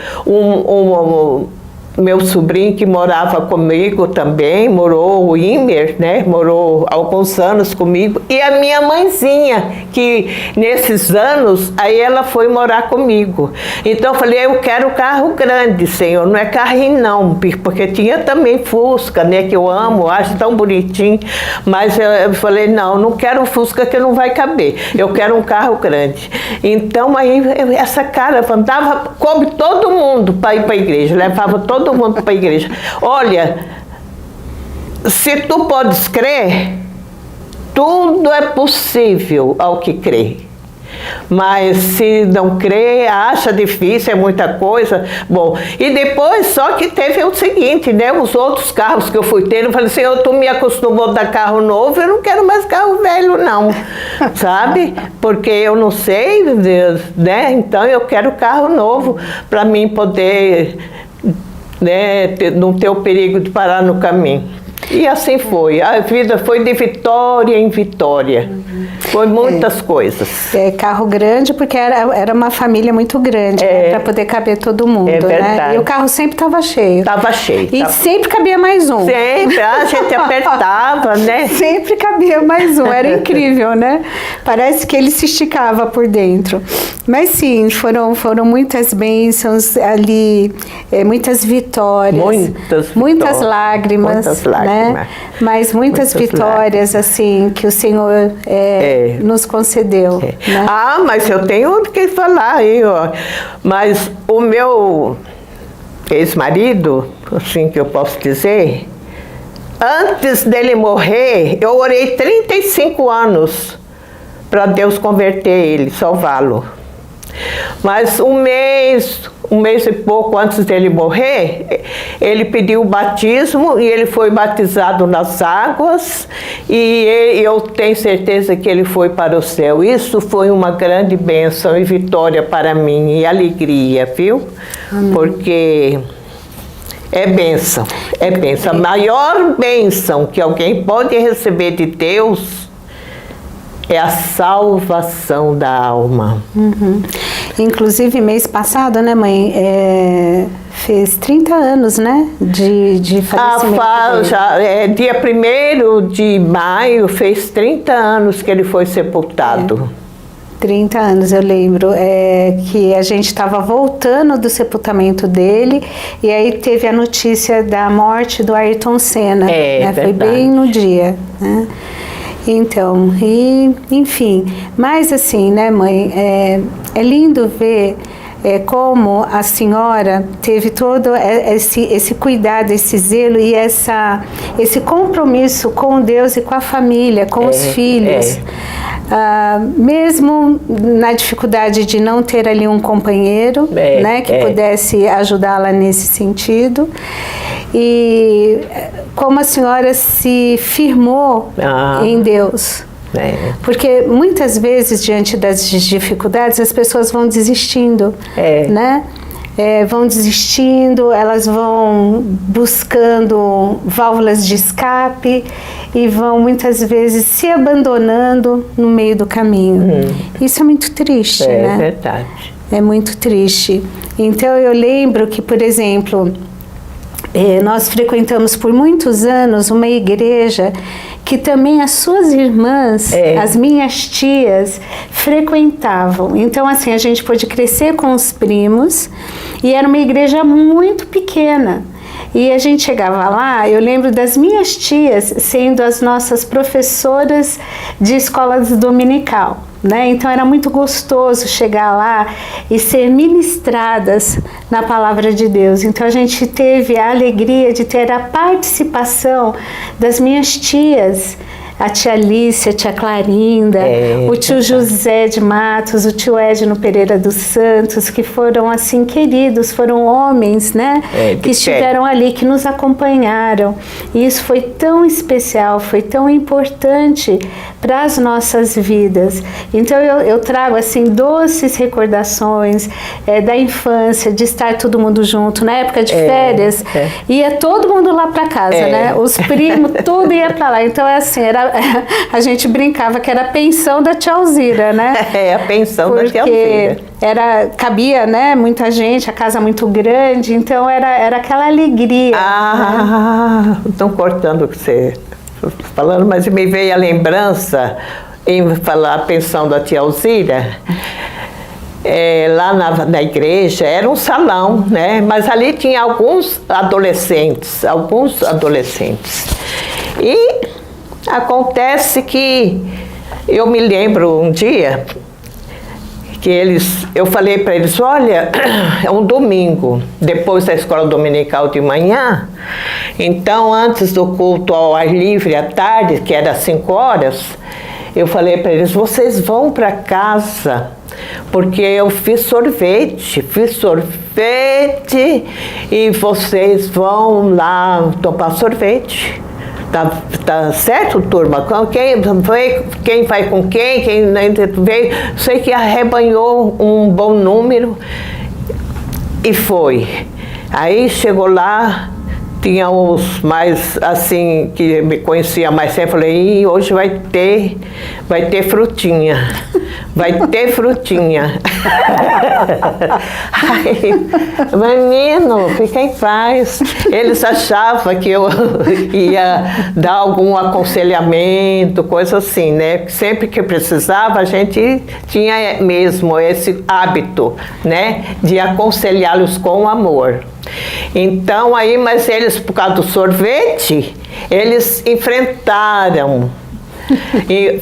meu sobrinho que morava comigo também, o Imer, né? Morou alguns anos comigo. E a minha mãezinha, que nesses anos, aí ela foi morar comigo. Então eu falei, eu quero carro grande, Senhor, não é carrinho não, porque tinha também Fusca, né? Que eu amo, acho tão bonitinho. Mas eu falei, não quero Fusca que não vai caber. Eu quero um carro grande. Então aí essa Caravan coube todo mundo para ir para a igreja, levava todo mundo para a igreja. Olha, se tu podes crer, tudo é possível ao que crê. Mas se não crê, acha difícil, é muita coisa. Bom, e depois só que teve o seguinte, né? Os outros carros que eu fui ter, eu falei assim, tu me acostumou a dar carro novo, eu não quero mais carro velho não, sabe? Porque eu não sei, né? Então eu quero carro novo para mim poder, né, não ter o perigo de parar no caminho. E assim foi, a vida foi de vitória em vitória, foi muitas coisas. Carro grande, porque era uma família muito grande, né, para poder caber todo mundo, né? E o carro sempre estava cheio. Estava cheio. E sempre cabia mais um. Sempre, a gente apertava, né? Sempre cabia mais um, era incrível, né? Parece que ele se esticava por dentro. Mas sim, foram muitas bênçãos ali, muitas vitórias. Muitas lágrimas. Muitas lágrimas. Né? Mas muitas vitórias, assim, que o Senhor nos concedeu. Né? Ah, mas eu tenho que falar aí, ó. Mas o meu ex-marido, assim que eu posso dizer, antes dele morrer, eu orei 35 anos para Deus converter ele, salvá-lo. Mas um mês e pouco antes dele morrer, ele pediu o batismo e ele foi batizado nas águas e eu tenho certeza que ele foi para o céu. Isso foi uma grande bênção e vitória para mim e alegria, viu? Amém. Porque é bênção, é bênção. A maior bênção que alguém pode receber de Deus é a salvação da alma. Inclusive, mês passado, né, mãe? Fez 30 anos, né? De falecimento. Dia 1º de maio, fez 30 anos que ele foi sepultado. 30 anos, eu lembro, que a gente estava voltando do sepultamento dele e aí teve a notícia da morte do Ayrton Senna. Né? Foi bem no dia, né? Então, enfim, mas assim, né, mãe, é lindo ver como a senhora teve todo esse cuidado, esse zelo e esse compromisso com Deus e com a família, com os filhos. Mesmo na dificuldade de não ter ali um companheiro, né, que pudesse ajudá-la nesse sentido. E como a senhora se firmou em Deus. Porque muitas vezes, diante das dificuldades, as pessoas vão desistindo, né? Vão desistindo, elas vão buscando válvulas de escape e vão muitas vezes se abandonando no meio do caminho. Isso é muito triste, né? É verdade. É muito triste. Então eu lembro que, por exemplo, nós frequentamos por muitos anos uma igreja que também as suas irmãs, as minhas tias, frequentavam. Então, assim, a gente pôde crescer com os primos e era uma igreja muito pequena. E a gente chegava lá, eu lembro das minhas tias sendo as nossas professoras de escola dominical. Né? Então era muito gostoso chegar lá e ser ministradas na palavra de Deus. Então a gente teve a alegria de ter a participação das minhas tias, a tia Alice, a tia Clarinda, o tio José de Matos, o tio Edno Pereira dos Santos, que foram assim queridos, foram homens, né, que estiveram ali, que nos acompanharam. E isso foi tão especial, foi tão importante para as nossas vidas. Então eu trago assim doces recordações da infância, de estar todo mundo junto, na época de férias, ia todo mundo lá para casa, né, os primos, tudo ia para lá. Então assim, a gente brincava que era a pensão da tia Alzira, né? A pensão da tia Alzira. Cabia, né, muita gente, a casa muito grande, então era aquela alegria. Estão cortando o que você está falando, mas me veio a lembrança em falar a pensão da tia Alzira. Lá na igreja era um salão, né? Mas ali tinha alguns adolescentes. E acontece que eu me lembro um dia que eu falei para eles, olha, é um domingo, depois da escola dominical de manhã, então antes do culto ao ar livre à tarde, que era 5 horas, eu falei para eles, vocês vão para casa, porque eu fiz sorvete e vocês vão lá tomar sorvete. Tá certo, turma? Quem vai com quem veio? Sei que arrebanhou um bom número e foi. Aí chegou lá, tinha os mais, assim, que me conhecia mais tempo, falei, hoje vai ter frutinha. Vai ter frutinha. Ai, menino, fica em paz. Eles achavam que eu ia dar algum aconselhamento, coisa assim, né? Sempre que precisava, a gente tinha mesmo esse hábito, né? De aconselhá-los com amor. Então, aí, mas eles, por causa do sorvete, eles enfrentaram. E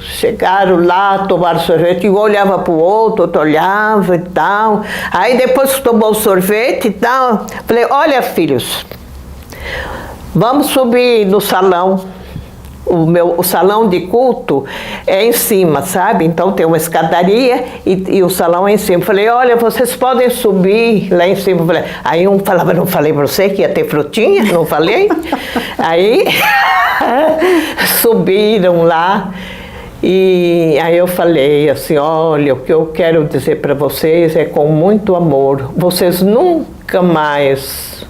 chegaram lá, tomaram sorvete, e um olhava para o outro olhava e tal. Aí depois que tomou o sorvete e tal, falei, olha filhos, vamos subir no salão. O salão de culto é em cima, sabe? Então tem uma escadaria e o salão é em cima. Falei, olha, vocês podem subir lá em cima. Falei, aí um falava, não falei para você que ia ter frutinha? Não falei? Aí subiram lá e aí eu falei assim, olha, o que eu quero dizer para vocês é com muito amor. Vocês nunca mais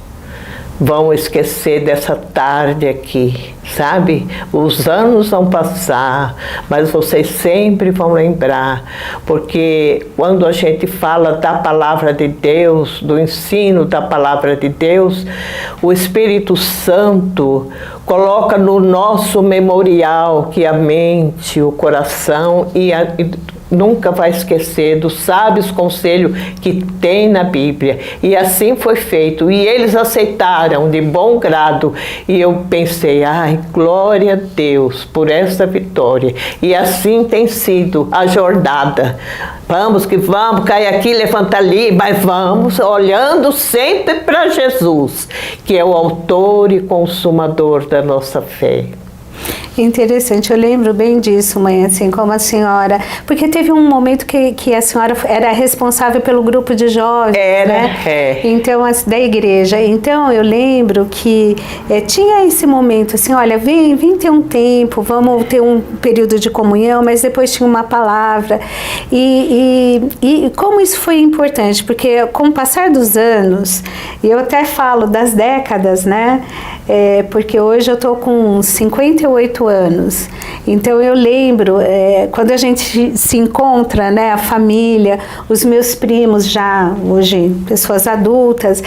vão esquecer dessa tarde aqui, sabe? Os anos vão passar, mas vocês sempre vão lembrar, porque quando a gente fala da palavra de Deus, do ensino da palavra de Deus, o Espírito Santo coloca no nosso memorial que a mente, o coração nunca vai esquecer dos sábios conselhos que tem na Bíblia. E assim foi feito. E eles aceitaram de bom grado. E eu pensei, ai, glória a Deus por essa vitória. E assim tem sido a jornada. Vamos que vamos, cai aqui, levanta ali, mas vamos olhando sempre para Jesus, que é o autor e consumador da nossa fé. Interessante, eu lembro bem disso, mãe, assim, como a senhora, porque teve um momento que a senhora era responsável pelo grupo de jovens, né? Então, da igreja. Então, eu lembro que tinha esse momento, assim, olha, vem ter um tempo, vamos ter um período de comunhão, mas depois tinha uma palavra. E como isso foi importante, porque com o passar dos anos, e eu até falo das décadas, né? Porque hoje eu tô com 58 anos, então eu lembro quando a gente se encontra, né, a família, os meus primos já hoje pessoas adultas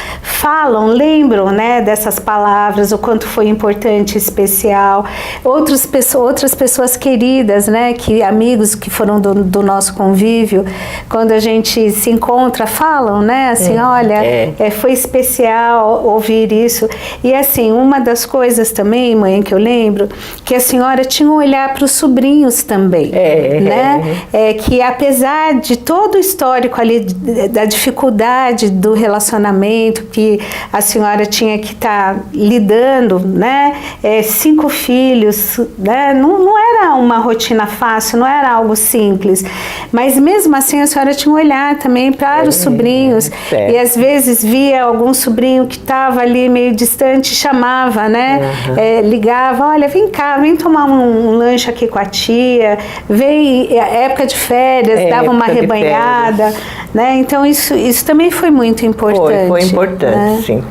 lembram, né, dessas palavras, o quanto foi importante, especial. Outras pessoas queridas, né, amigos que foram do nosso convívio, quando a gente se encontra, falam, né, assim, olha, foi especial ouvir isso. E assim, uma das coisas também, mãe, que eu lembro, que a senhora tinha um olhar para os sobrinhos também, né? Que apesar de todo o histórico ali, da dificuldade do relacionamento, que a senhora tinha que estar lidando, né? 5 filhos, né? Não era uma rotina fácil, não era algo simples, mas mesmo assim a senhora tinha um olhar também para os sobrinhos, e às vezes via algum sobrinho que estava ali meio distante, chamava, né? Ligava, olha, vem cá, vem tomar um lanche aqui com a tia, vem, época de férias, dava uma rebanhada, né? Então isso também foi muito importante. Foi importante, né? Sim.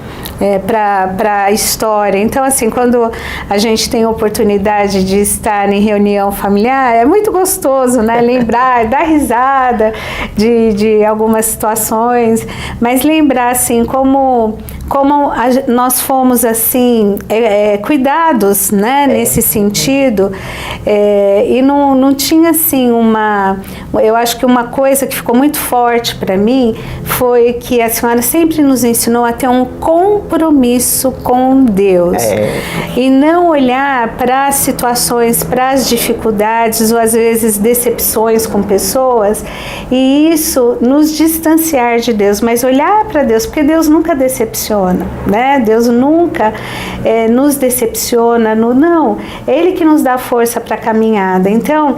Para a história. Então, assim, quando a gente tem a oportunidade de estar em reunião familiar, é muito gostoso, né? Lembrar, dar risada de algumas situações, mas lembrar, assim, como nós fomos, assim, cuidados, né? Nesse sentido, e não tinha, assim, eu acho que uma coisa que ficou muito forte para mim foi que a senhora sempre nos ensinou a ter um compromisso com Deus e não olhar para as situações, para as dificuldades ou às vezes decepções com pessoas e isso nos distanciar de Deus, mas olhar para Deus, porque Deus nunca decepciona. decepciona, né? Deus nunca nos decepciona, não. Ele que nos dá força para a caminhada. Então,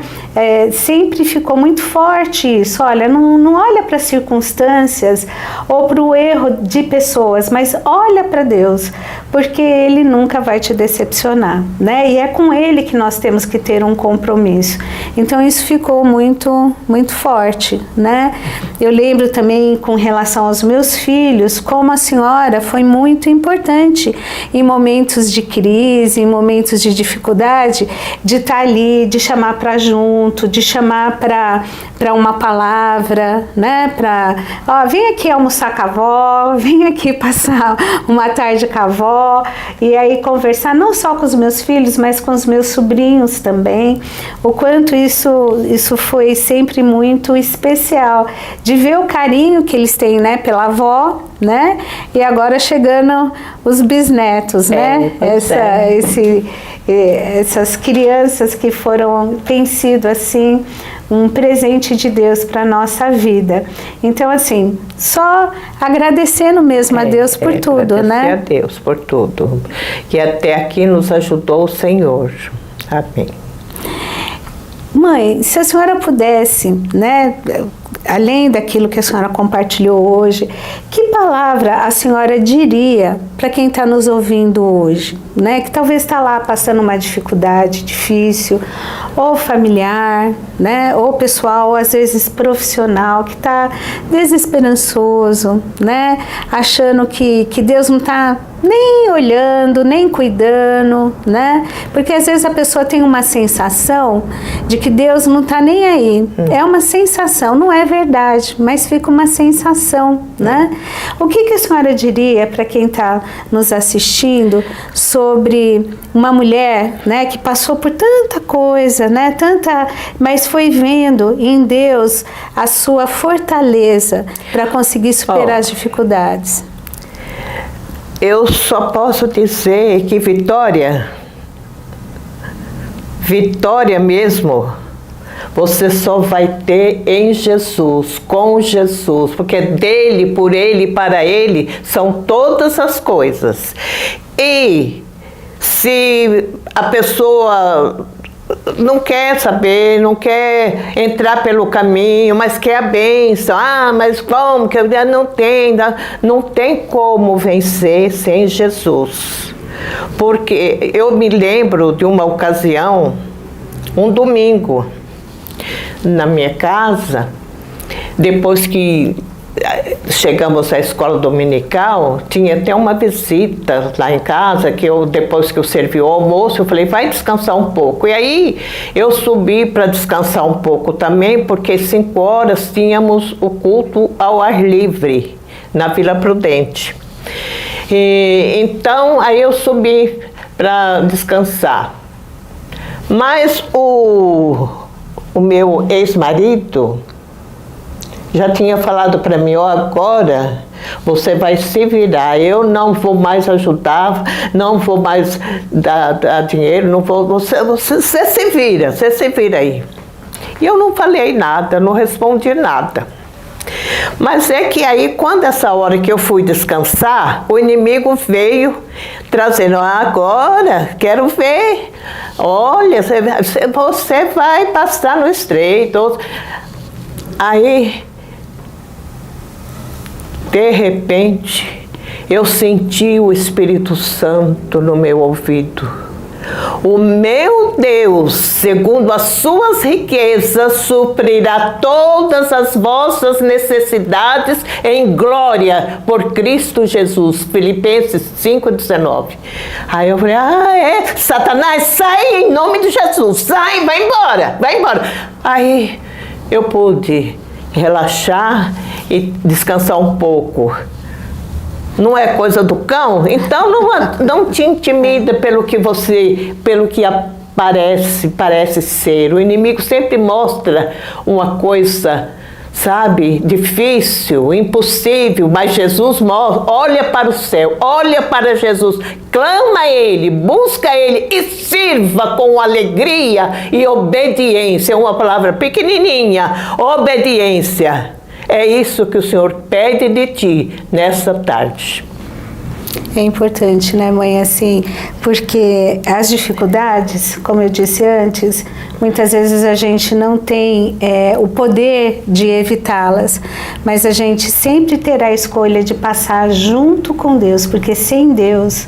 sempre ficou muito forte isso. Olha, não olha para as circunstâncias ou para o erro de pessoas, mas olha para Deus, porque Ele nunca vai te decepcionar, né? E é com Ele que nós temos que ter um compromisso. Então, isso ficou muito, muito forte, né? Eu lembro também, com relação aos meus filhos, como a senhora foi muito importante em momentos de crise, em momentos de dificuldade, de estar ali, de chamar para junto, de chamar para uma palavra, né? Vem aqui almoçar com a avó, vem aqui passar uma tarde com a avó, e aí conversar não só com os meus filhos, mas com os meus sobrinhos também. O quanto isso foi sempre muito especial, de ver o carinho que eles têm, né, pela avó, né? E agora chegando os bisnetos, né? Essas crianças que têm sido assim um presente de Deus para nossa vida. Então, assim, só agradecendo mesmo a Deus por tudo, né? Agradecer a Deus por tudo, que até aqui nos ajudou o Senhor. Amém. Mãe, se a senhora pudesse, né, além daquilo que a senhora compartilhou hoje, que palavra a senhora diria para quem está nos ouvindo hoje, né, que talvez está lá passando uma dificuldade difícil, ou familiar, né, ou pessoal, ou às vezes profissional, que está desesperançoso, né, achando que Deus não está nem olhando, nem cuidando, né? Porque às vezes a pessoa tem uma sensação de que Deus não está nem aí. É uma sensação, não é verdade, mas fica uma sensação, né? O que a senhora diria para quem está nos assistindo sobre uma mulher, né, que passou por tanta coisa, né? Mas foi vendo em Deus a sua fortaleza para conseguir superar as dificuldades? Eu só posso dizer que vitória mesmo, você só vai ter em Jesus, com Jesus, porque dele, por ele e para ele são todas as coisas. E se a pessoa não quer saber, não quer entrar pelo caminho, mas quer a bênção. Mas como? Não tem como vencer sem Jesus. Porque eu me lembro de uma ocasião, um domingo, na minha casa, depois que chegamos à escola dominical, tinha até uma visita lá em casa, depois que eu servi o almoço, eu falei, vai descansar um pouco. E aí eu subi para descansar um pouco também, porque 5 horas tínhamos o culto ao ar livre, na Vila Prudente. Então, aí eu subi para descansar. Mas o meu ex-marido já tinha falado para mim, agora você vai se virar, eu não vou mais ajudar, não vou mais dar dinheiro, não vou, você se vira aí. E eu não falei nada, não respondi nada. Mas é que aí, quando essa hora que eu fui descansar, o inimigo veio trazendo, agora, quero ver, olha, você vai passar no estreito. Aí, de repente, eu senti o Espírito Santo no meu ouvido. O meu Deus, segundo as suas riquezas, suprirá todas as vossas necessidades em glória por Cristo Jesus. Filipenses 5,19. Aí eu falei, Satanás, sai em nome de Jesus, sai, vai embora. Aí eu pude relaxar e descansar um pouco. Não é coisa do cão? Então não te intimida pelo que parece ser. O inimigo sempre mostra uma coisa, sabe, difícil, impossível, mas Jesus mostra, olha para o céu, olha para Jesus, clama a Ele, busca Ele e sirva com alegria e obediência. Uma palavra pequenininha, obediência. É isso que o Senhor pede de ti nessa tarde. É importante, né, mãe, assim, porque as dificuldades, como eu disse antes, muitas vezes a gente não tem o poder de evitá-las, mas a gente sempre terá a escolha de passar junto com Deus, porque sem Deus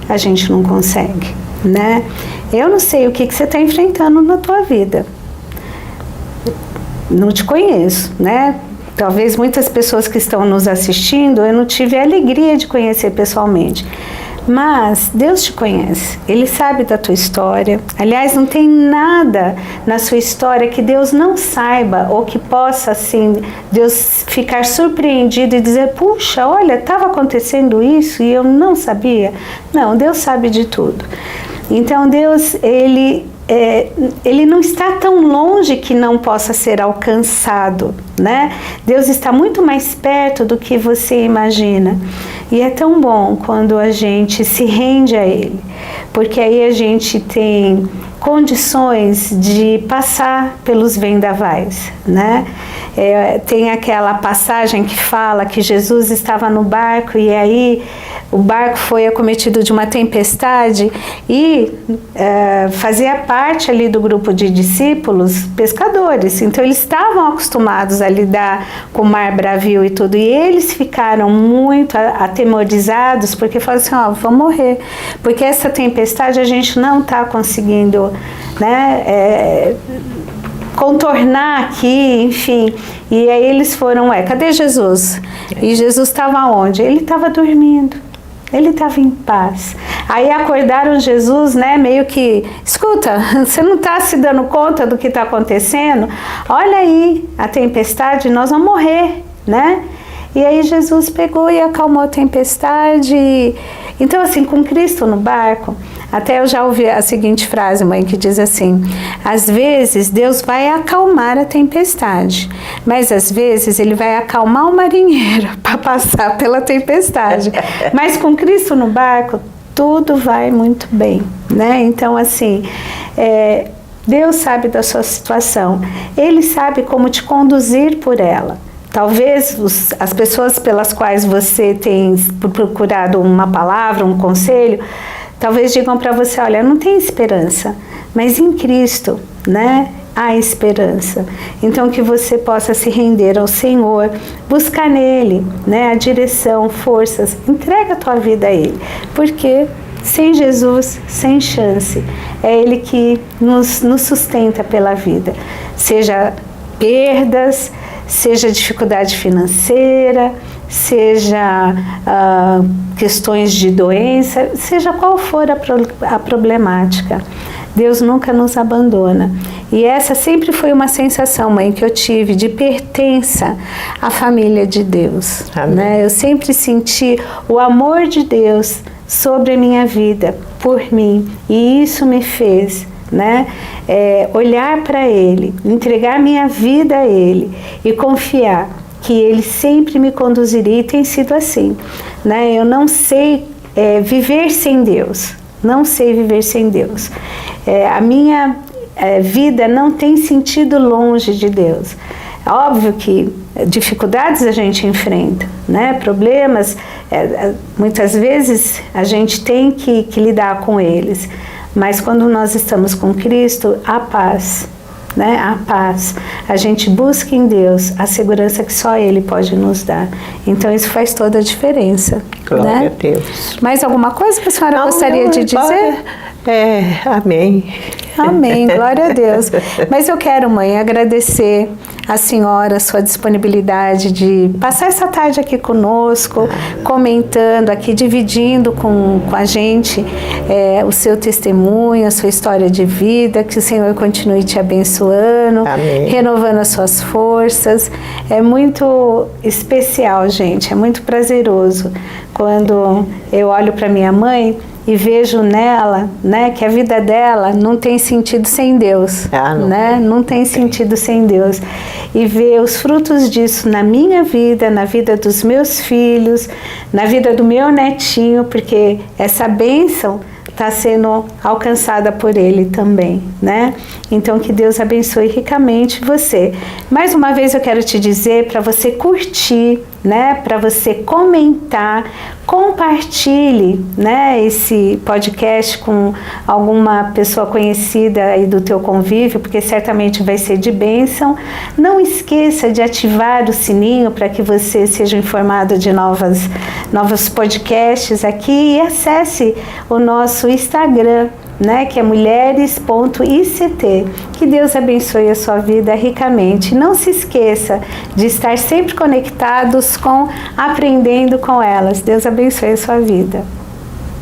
a gente não consegue, né? Eu não sei o que você está enfrentando na tua vida, não te conheço, né? Talvez muitas pessoas que estão nos assistindo, eu não tive a alegria de conhecer pessoalmente. Mas Deus te conhece, Ele sabe da tua história. Aliás, não tem nada na sua história que Deus não saiba ou que possa, assim, Deus ficar surpreendido e dizer, puxa, olha, estava acontecendo isso e eu não sabia. Não, Deus sabe de tudo. Então Deus, Ele não está tão longe que não possa ser alcançado, né? Deus está muito mais perto do que você imagina. E é tão bom quando a gente se rende a Ele, porque aí a gente tem condições de passar pelos vendavais, né? Tem aquela passagem que fala que Jesus estava no barco e aí o barco foi acometido de uma tempestade e fazia parte ali do grupo de discípulos pescadores, então eles estavam acostumados a lidar com o mar bravio e tudo, e eles ficaram muito atemorizados porque falaram assim, ó, vou morrer, porque essa tempestade a gente não está conseguindo, né, contornar aqui, enfim. E aí eles foram, cadê Jesus? E Jesus estava onde? Ele estava dormindo, ele estava em paz. Aí acordaram Jesus, né, meio que, escuta, você não está se dando conta do que está acontecendo? Olha aí a tempestade, nós vamos morrer, né? E aí Jesus pegou e acalmou a tempestade. Então, assim, com Cristo no barco, até eu já ouvi a seguinte frase, mãe, que diz assim, às vezes Deus vai acalmar a tempestade, mas às vezes Ele vai acalmar o marinheiro para passar pela tempestade. Mas com Cristo no barco, tudo vai muito bem, né? Então, assim, Deus sabe da sua situação, Ele sabe como te conduzir por ela. Talvez as pessoas pelas quais você tem procurado uma palavra, um conselho, talvez digam para você, olha, não tem esperança, mas em Cristo, né, há esperança. Então que você possa se render ao Senhor, buscar nele, né, a direção, forças, entrega a tua vida a Ele, porque sem Jesus, sem chance, é Ele que nos sustenta pela vida, seja perdas, seja dificuldade financeira, seja questões de doença, seja qual for a problemática, Deus nunca nos abandona. E essa sempre foi uma sensação, mãe, que eu tive de pertença à família de Deus, né? Eu sempre senti o amor de Deus sobre a minha vida, por mim, e isso me fez, né, olhar para Ele, entregar minha vida a Ele e confiar que Ele sempre me conduziria, e tem sido assim, né? Eu não sei viver sem Deus, não sei viver sem Deus. A minha vida não tem sentido longe de Deus. Óbvio que dificuldades a gente enfrenta, né? Problemas, muitas vezes a gente tem que lidar com eles. Mas quando nós estamos com Cristo, a paz, né? A paz. A gente busca em Deus a segurança que só Ele pode nos dar. Então isso faz toda a diferença. Glória, né? a Deus. Mais alguma coisa que a senhora gostaria de dizer? Amém. Amém, glória a Deus. Mas eu quero, mãe, agradecer a senhora a sua disponibilidade de passar essa tarde aqui conosco, comentando aqui, dividindo com a gente o seu testemunho, a sua história de vida, que o Senhor continue te abençoando, amém, renovando as suas forças. É muito especial, gente, é muito prazeroso quando eu olho para minha mãe e vejo nela, né, que a vida dela não tem sentido sem Deus, né? Não tem sentido sem Deus. E ver os frutos disso na minha vida, na vida dos meus filhos, na vida do meu netinho, porque essa bênção está sendo alcançada por Ele também, né? Então, que Deus abençoe ricamente você. Mais uma vez eu quero te dizer para você curtir, né? Para você comentar, compartilhe, né? Esse podcast com alguma pessoa conhecida aí do teu convívio, porque certamente vai ser de bênção. Não esqueça de ativar o sininho para que você seja informado de novos podcasts aqui, e acesse o nosso Instagram, né, que é mulheres.ict. Que Deus abençoe a sua vida ricamente. Não se esqueça de estar sempre conectados com Aprendendo com Elas. Deus abençoe a sua vida.